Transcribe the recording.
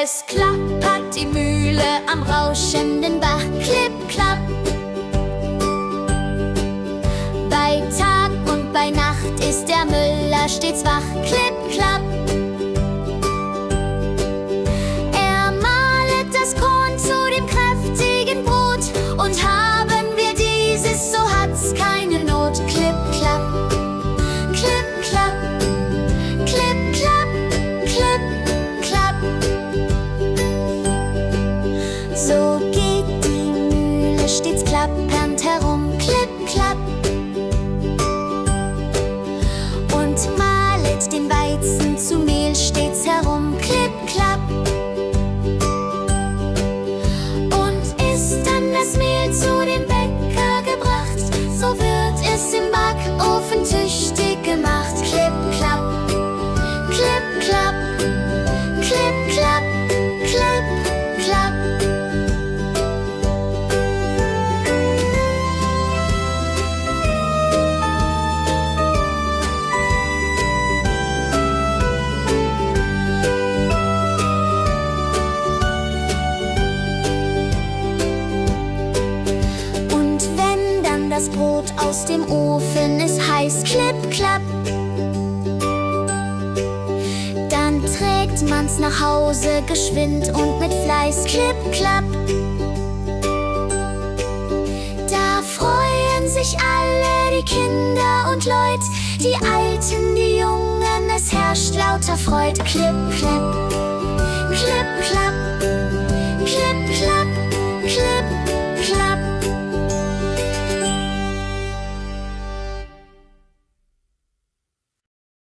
Es klappert die Mühle am rauschenden Bach, klipp, klapp. Bei Tag und bei Nacht ist der Müller stets wach, klipp, klapp. Er mahlet das Korn zu dem kräftigen Brot, und haben wir dieses, so hat's keine Not, klipp, klapp. Klipp, klapp, klipp, klapp, klipp, klapp. So geht die Mühle stets klappernd herum, klipp, klapp. Und mahlet den Weizen zu Mehl stets herum, klipp, klapp. Und ist dann das Mehl zu dem Bäcker gebracht, so wird es im Backofen tüchtig gemacht, klipp, klapp, klipp, klapp, klipp, klapp, klipp, klapp. Und wenn dann das Brot aus dem Ofen ist heiß, klipp, klapp, dann trägt man's nach Hause geschwind und mit Fleiß, klipp, klapp. Da freuen sich alle, die Kinder und Leut, die Alten, die Jungen, es herrscht lauter Freud, klipp, klapp, klipp, klapp, klipp, klapp.